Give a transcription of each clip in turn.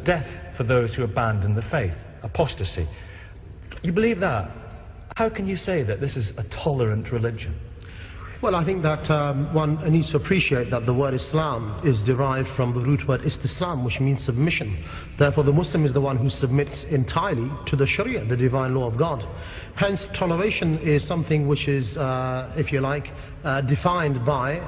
death for those who abandon the faith, apostasy. You believe that? How can you say that this is a tolerant religion? Well, I think that one needs to appreciate that the word Islam is derived from the root word istislam, which means submission. Therefore, the Muslim is the one who submits entirely to the Sharia, the divine law of God. Hence, toleration is something which is, if you like, defined by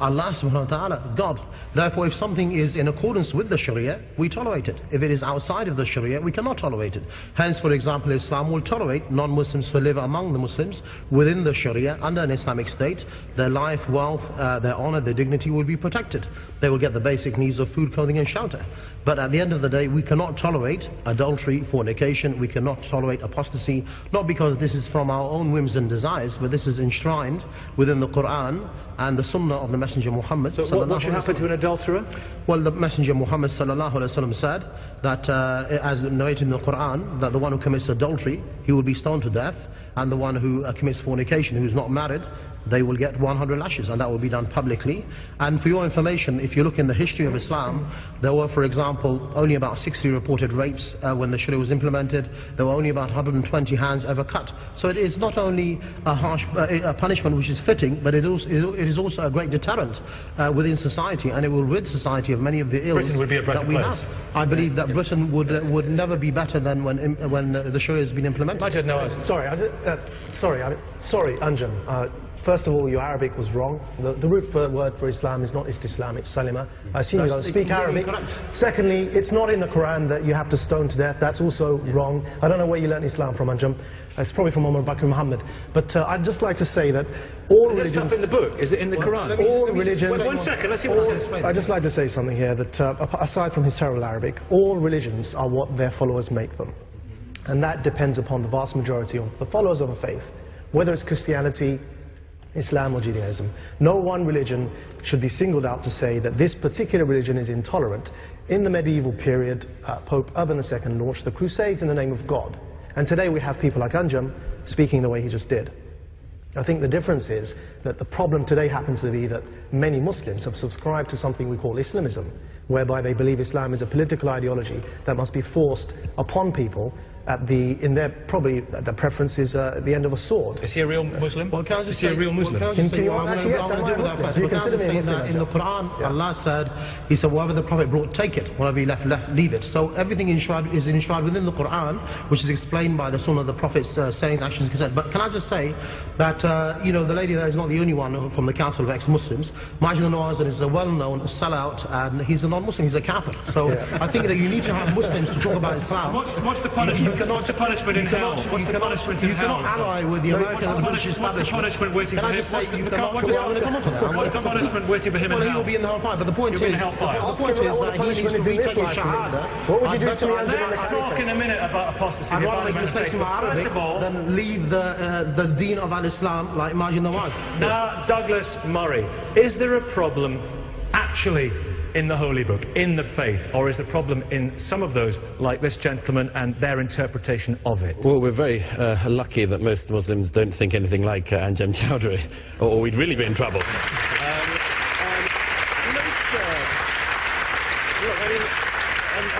Allah subhanahu wa ta'ala, God. Therefore, if something is in accordance with the Sharia, we tolerate it. If it is outside of the Sharia, we cannot tolerate it. Hence, for example, Islam will tolerate non-Muslims who live among the Muslims within the Sharia under an Islamic state. Their life, wealth, their honor, their dignity will be protected. They will get the basic needs of food, clothing and shelter. But at the end of the day, we cannot tolerate adultery, fornication, we cannot tolerate apostasy, not because this is from our own whims and desires, but this is enshrined within the Quran and the Sunnah of the Messenger Muhammad. So what should happen to an adulterer? Well, the Messenger Muhammad sallallahu alaihi wasallam said that, as narrated in the Quran, that the one who commits adultery, he will be stoned to death, and the one who commits fornication, who's not married, they will get 100 lashes, and that will be done publicly. And for your information, if you look in the history of Islam, there were, for example, only about 60 reported rapes when the Sharia was implemented. There were only about 120 hands ever cut. So it is not only a harsh punishment which is fitting, but it is also a great deterrent within society, and it will rid society of many of the ills Britain would be a better that we place. have. I believe that Britain would never be better than when the Sharia has been implemented. Sorry, Anjem. First of all, your Arabic was wrong. The root word for Islam is not Istislam, it's Salima. I assume you don't speak Arabic. Secondly, it's not in the Quran that you have to stone to death. That's also wrong. I don't know where you learned Islam from, Anjem. It's probably from Umar Bakr Muhammad. But I'd just like to say that all religions... Is there stuff in the book? Is it in the Quran? All religions... One second, let's see what it says. I'd just like to say something here, that aside from his terrible Arabic, all religions are what their followers make them. And that depends upon the vast majority of the followers of a faith. Whether it's Christianity, Islam or Judaism. No one religion should be singled out to say that this particular religion is intolerant. In the medieval period, Pope Urban II launched the Crusades in the name of God. And today we have people like Anjem speaking the way he just did. I think the difference is that the problem today happens to be that many Muslims have subscribed to something we call Islamism, whereby they believe Islam is a political ideology that must be forced upon people in their preference is at the end of a sword. Is he a real Muslim? Well, can I just is he a real Muslim? In the Quran, Allah said, He said, whatever the Prophet brought, take it. Whatever he left, leave it. So everything is enshrined within the Quran, which is explained by the Sunnah of the Prophet's sayings, actions, consent. But can I just say that, you know, the lady there is not the only one from the Council of Ex-Muslims. Majid Nawaz is a well-known sellout, and he's a non-Muslim, he's a Catholic. So I think that you need to have Muslims to talk about Islam. What's the punishment? What's the punishment in hell? What's the punishment in hell? You cannot ally with the American and British establishment. What's the punishment waiting for him? What's the punishment waiting for him in hell? Well, he will be in the hellfire. But the point is that he needs to retake his shahada. What would you do to me? Let's talk in a minute about apostasy. I'd rather make mistakes in my Arabic than leave the deen of al-Islam like Majid Nawaz. Now, Douglas Murray, is there a problem actually in the Holy Book, in the faith, or is the problem in some of those, like this gentleman, and their interpretation of it? Well, we're very lucky that most Muslims don't think anything like Anjem Choudary, or we'd really be in trouble.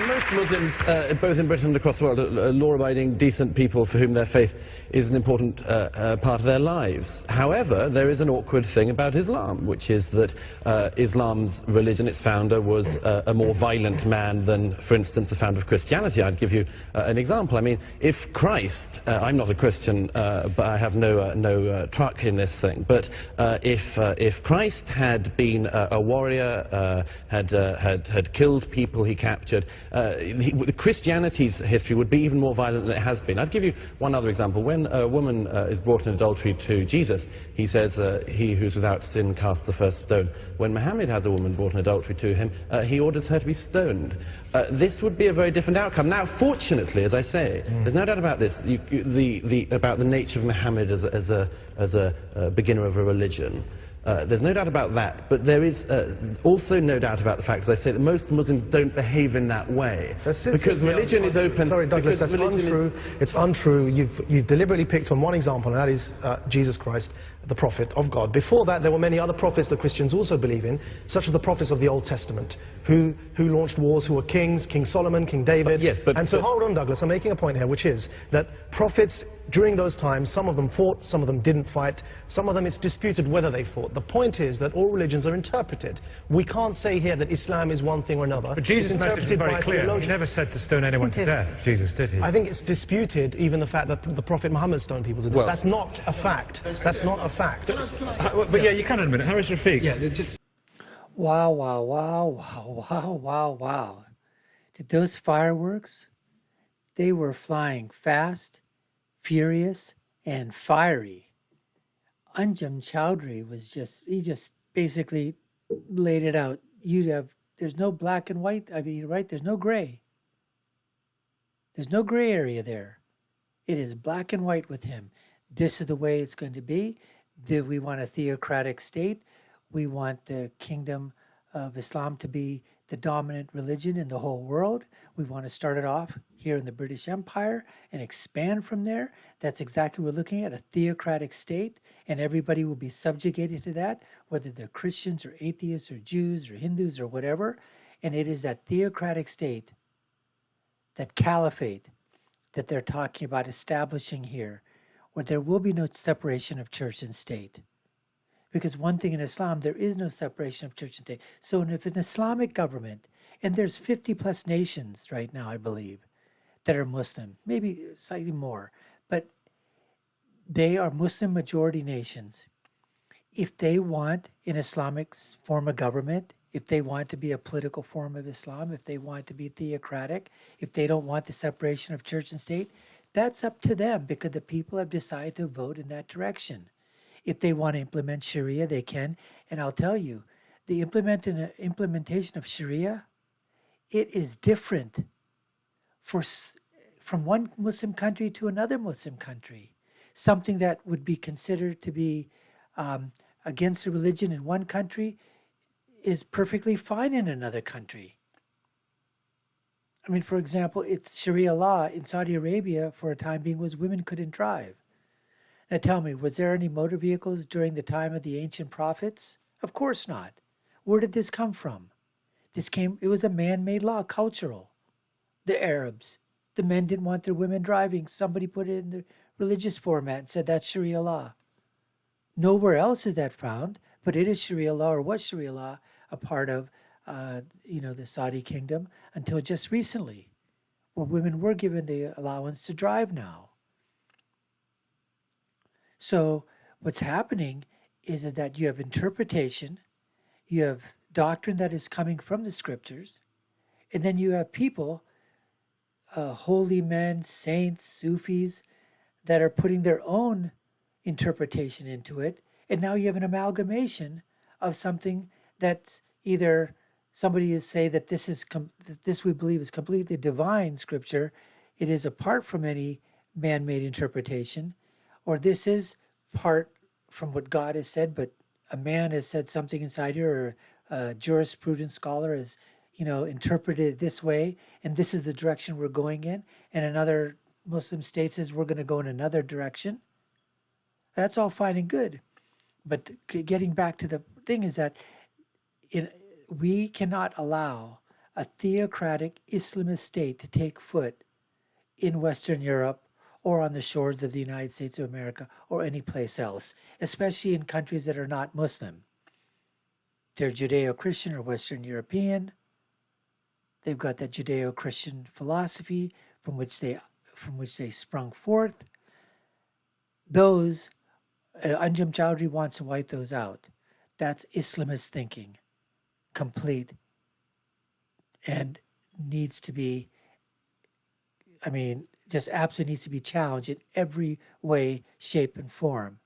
Most Muslims, both in Britain and across the world, are law-abiding, decent people for whom their faith is an important part of their lives. However, there is an awkward thing about Islam, which is that Islam's religion, its founder, was a more violent man than, for instance, the founder of Christianity. I'd give you an example. I mean, if Christ, I'm not a Christian, but I have no truck in this thing, but if Christ had been a warrior, had killed people he captured, Christianity's history would be even more violent than it has been. I'd give you one other example. When a woman is brought in adultery to Jesus, he says, he who's without sin casts the first stone. When Muhammad has a woman brought in adultery to him, he orders her to be stoned. This would be a very different outcome. Now, fortunately, as I say, there's no doubt about this, about the nature of Muhammad as a beginner of a religion. There's no doubt about that, but there is also no doubt about the fact, as I say, that most Muslims don't behave in that way. Because religion is open... Sorry, Douglas, that's untrue. It's untrue. You've deliberately picked on one example, and that is Jesus Christ, the prophet of God. Before that, there were many other prophets that Christians also believe in, such as the prophets of the Old Testament, who launched wars, who were kings, King Solomon, King David. And so hold on, Douglas, I'm making a point here, which is that prophets, during those times, some of them fought, some of them didn't fight, some of them it's disputed whether they fought. The point is that all religions are interpreted. We can't say here that Islam is one thing or another. But Jesus' message is very clear. He never said to stone anyone to death, Jesus, did he? I think it's disputed, even the fact that the Prophet Muhammad stoned people to death. That's not a fact. That's not a fact. But yeah, you can in a minute. Harris Rafiq. Yeah, just... Wow, wow, wow, wow, wow, wow, wow. Did those fireworks, they were flying fast, furious, and fiery. Anjem Choudary was he just basically laid it out. There's no black and white, I mean, right? There's no gray. There's no gray area there. It is black and white with him. This is the way it's going to be. We want a theocratic state. We want the kingdom of Islam to be the dominant religion in the whole world. We want to start it off here in the British Empire and expand from there. That's exactly what we're looking at, a theocratic state, and everybody will be subjugated to that, whether they're Christians or atheists or Jews or Hindus or whatever. And it is that theocratic state, that caliphate, that they're talking about establishing here, where there will be no separation of church and state. Because one thing in Islam, there is no separation of church and state. So if an Islamic government, and there's 50 plus nations right now, I believe, that are Muslim, maybe slightly more, but they are Muslim majority nations. If they want an Islamic form of government, if they want to be a political form of Islam, if they want to be theocratic, if they don't want the separation of church and state, that's up to them, because the people have decided to vote in that direction. If they want to implement Sharia, they can. And I'll tell you, the implementation of Sharia, it is different from one Muslim country to another Muslim country. Something that would be considered to be against a religion in one country is perfectly fine in another country. I mean, for example, it's Sharia law in Saudi Arabia for a time being was women couldn't drive. Now tell me, was there any motor vehicles during the time of the ancient prophets? Of course not. Where did this come from? It was a man-made law, cultural. The Arabs, the men didn't want their women driving. Somebody put it in the religious format and said that's Sharia law. Nowhere else is that found, but it is Sharia law, or was Sharia law a part of the Saudi kingdom until just recently, where women were given the allowance to drive now. So what's happening is that you have interpretation, you have doctrine that is coming from the scriptures, and then you have people, holy men, saints, Sufis, that are putting their own interpretation into it, and now you have an amalgamation of something that either somebody is say that this we believe is completely divine scripture, it is apart from any man-made interpretation, or this is part from what God has said, but a man has said something inside here, or a jurisprudence scholar has, interpreted it this way, and this is the direction we're going in, and another Muslim state says we're going to go in another direction. That's all fine and good. But getting back to the thing is that we cannot allow a theocratic Islamist state to take foot in Western Europe or on the shores of the United States of America or any place else, especially in countries that are not Muslim. They're Judeo-Christian or Western European. They've got that Judeo-Christian philosophy from which they sprung forth. Those, Anjem Choudary wants to wipe those out. That's Islamist thinking, complete, and needs to be, just absolutely needs to be challenged in every way, shape, and form.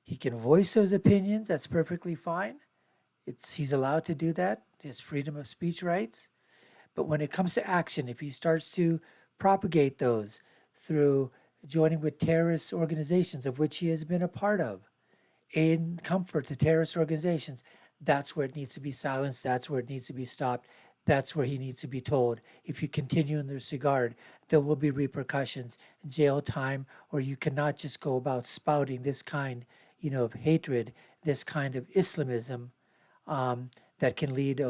He can voice those opinions, that's perfectly fine. He's allowed to do that, his freedom of speech rights. But when it comes to action, if he starts to propagate those through joining with terrorist organizations, of which he has been a part of, aid and comfort to terrorist organizations, that's where it needs to be silenced. That's where it needs to be stopped. That's where he needs to be told, if you continue in this regard, there will be repercussions, jail time, or you cannot just go about spouting this kind, of hatred, this kind of Islamism that can lead,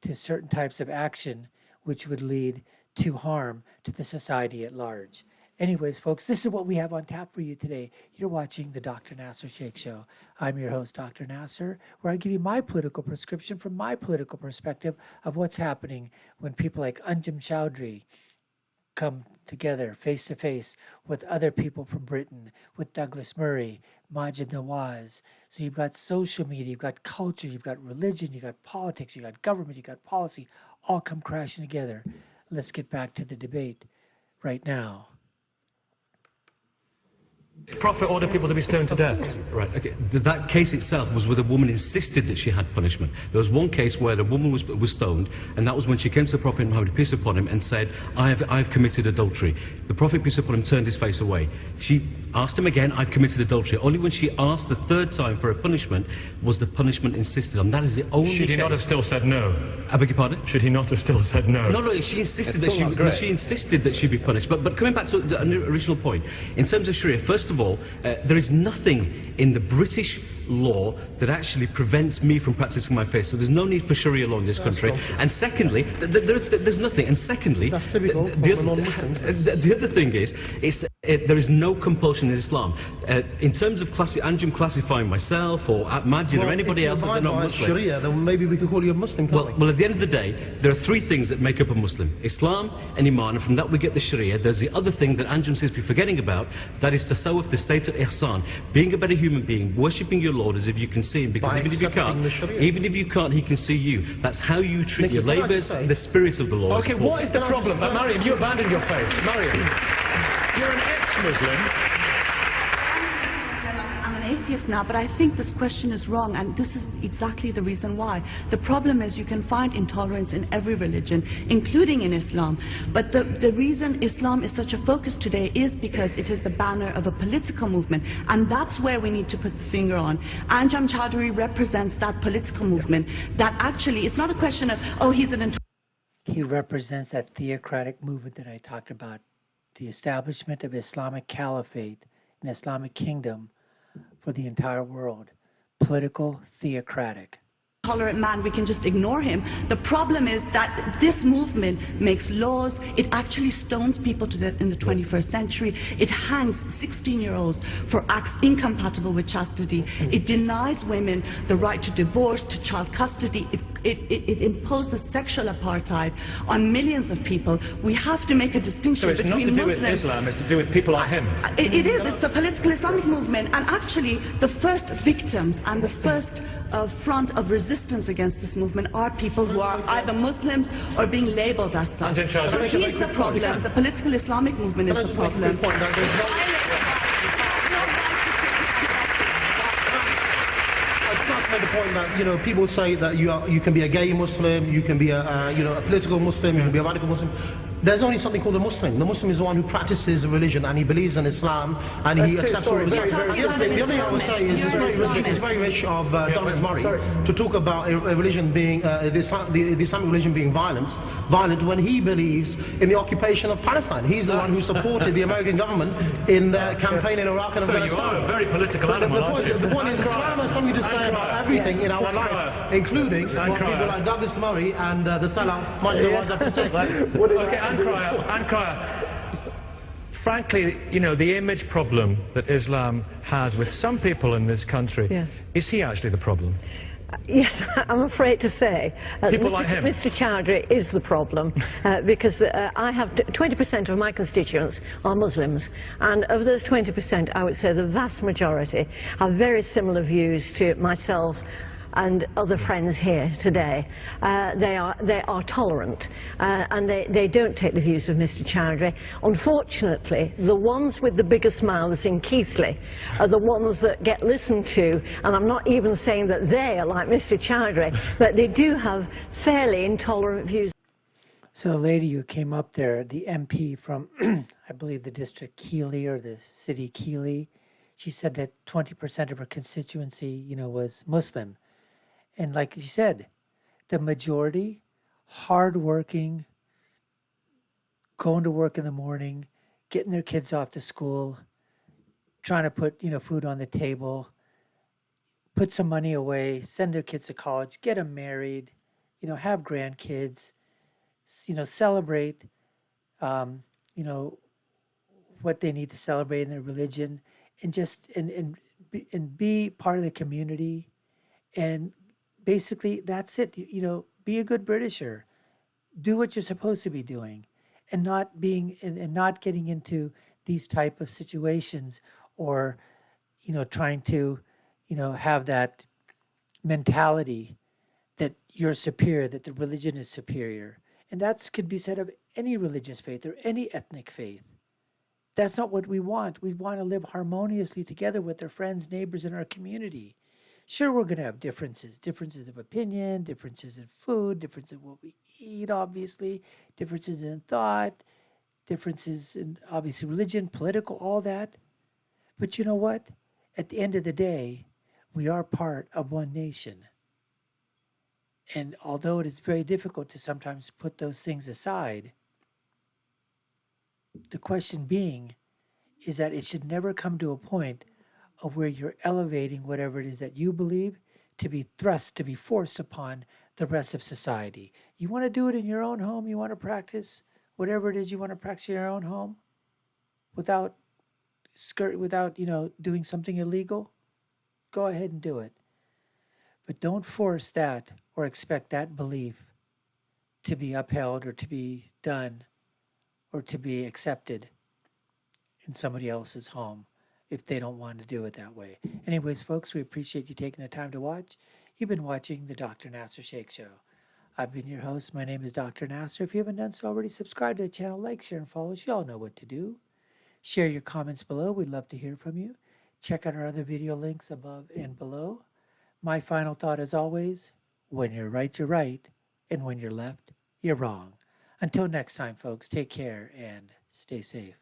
to certain types of action, which would lead to harm to the society at large. Anyways, folks, this is what we have on tap for you today. You're watching the Dr. Nasir Shaikh Show. I'm your host, Dr. Nasir, where I give you my political prescription from my political perspective of what's happening when people like Anjem Choudary come together face to face with other people from Britain, with Douglas Murray, Majid Nawaz. So you've got social media, you've got culture, you've got religion, you've got politics, you've got government, you've got policy, all come crashing together. Let's get back to the debate right now. Prophet ordered people to be stoned to death. Right, okay. That case itself was where the woman insisted that she had punishment. There was one case where the woman was stoned, and that was when she came to the Prophet Muhammad, peace upon him, and said, I have committed adultery. The Prophet, peace upon him, turned his face away. She asked him again, I've committed adultery. Only when she asked the third time for a punishment was the punishment insisted on. That is the only Should he case. not have still said no? I beg your pardon? Should he not have still said no? No, she insisted that she be punished. But coming back to the original point, in terms of Sharia, first of all, there is nothing in the British law that actually prevents me from practicing my faith. So there's no need for Sharia law in this country. And secondly, there's nothing. And secondly, the other thing is there is no compulsion in Islam. In terms of Anjem classifying myself or Majid or anybody else as a non-Muslim, Sharia, then maybe we could call you a Muslim. well, at the end of the day, there are three things that make up a Muslim: Islam and Iman, and from that we get the Sharia. There's the other thing that Anjem seems to be forgetting about, that is tasawwuf, the state of ihsan, being a better human being, worshipping your Lord as if you can see him, because even if you can't, he can see you. That's how you treat your labours, the spirit of the Lord. Okay, what is the problem? Mariam, you abandoned your faith. Mariam, you're an ex-Muslim. I'm an atheist now, but I think this question is wrong, and this is exactly the reason why. The problem is you can find intolerance in every religion, including in Islam. But the reason Islam is such a focus today is because it is the banner of a political movement, and that's where we need to put the finger on. Anjem Choudary represents that political movement that actually, it's not a question of, oh, he's an He represents that theocratic movement that I talked about, the establishment of Islamic caliphate, an Islamic kingdom for the entire world, political, theocratic. tolerant man, we can just ignore him. The problem is that this movement makes laws, it actually stones people to death in the 21st century. It hangs 16-year-olds for acts incompatible with chastity. It denies women the right to divorce, to child custody. It imposes sexual apartheid on millions of people. We have to make a distinction between Muslims. So it's not to do with Islam, it's to do with people like him. It is. It's the political Islamic movement. And actually, the first victims and the first front of resistance against this movement are people who are either Muslims or being labelled as such. So he's the problem. The political Islamic movement is the problem. The point that people say that you can be a gay Muslim, you can be a political Muslim, you can be a radical Muslim. There's only something called a Muslim. The Muslim is the one who practices a religion and he believes in Islam and he accepts all religion. The other thing I would say is it's very rich of Douglas Murray to talk about a religion being the Islamic religion being violent when he believes in the occupation of Palestine. He's the one who supported the American government in their campaign in Iraq and Afghanistan. So you are a very political animal, aren't you? The point is, Islam has something to say about everything in our life, including what people like Douglas Murray and the Salah Majid Nawaz have to say. Okay, Ankraya, frankly, the image problem that Islam has with some people in this country, is he actually the problem? Yes, I'm afraid to say people like him. Mr. Choudary is the problem because I have 20% of my constituents are Muslims, and of those 20%, I would say the vast majority have very similar views to myself and other friends here today. They are tolerant and they don't take the views of Mr. Choudary. Unfortunately, the ones with the biggest mouths in Keighley are the ones that get listened to, and I'm not even saying that they are like Mr. Choudary, but they do have fairly intolerant views. So a lady who came up there, the MP from, I believe the district Keighley or the city Keighley, she said that 20% of her constituency, was Muslim. And like she said, the majority, hardworking, going to work in the morning, getting their kids off to school, trying to put, food on the table, put some money away, send their kids to college, get them married, have grandkids, celebrate, what they need to celebrate in their religion, and just and be part of the community. And basically, that's it. Be a good Britisher. Do what you're supposed to be doing, and not being and not getting into these type of situations, or trying to have that mentality that you're superior, that the religion is superior. And that could be said of any religious faith or any ethnic faith. That's not what we want. We want to live harmoniously together with our friends, neighbors, and our community. Sure, we're going to have differences of opinion, differences in food, differences in what we eat, obviously, differences in thought, differences in, obviously, religion, political, all that. But you know what? At the end of the day, we are part of one nation. And although it is very difficult to sometimes put those things aside, the question being is that it should never come to a point of where you're elevating whatever it is that you believe to be thrust, to be forced upon the rest of society. You want to do it in your own home, you want to practice whatever it is you want to practice in your own home without doing something illegal, go ahead and do it. But don't force that or expect that belief to be upheld or to be done or to be accepted in somebody else's home if they don't want to do it that way. Anyways, folks, we appreciate you taking the time to watch. You've been watching the Dr. Nasir Shaikh Show. I've been your host. My name is Dr. Nasir. If you haven't done so already, subscribe to the channel, like, share, and follow us. You all know what to do. Share your comments below. We'd love to hear from you. Check out our other video links above and below. My final thought, as always, when you're right, you're right. And when you're left, you're wrong. Until next time, folks, take care and stay safe.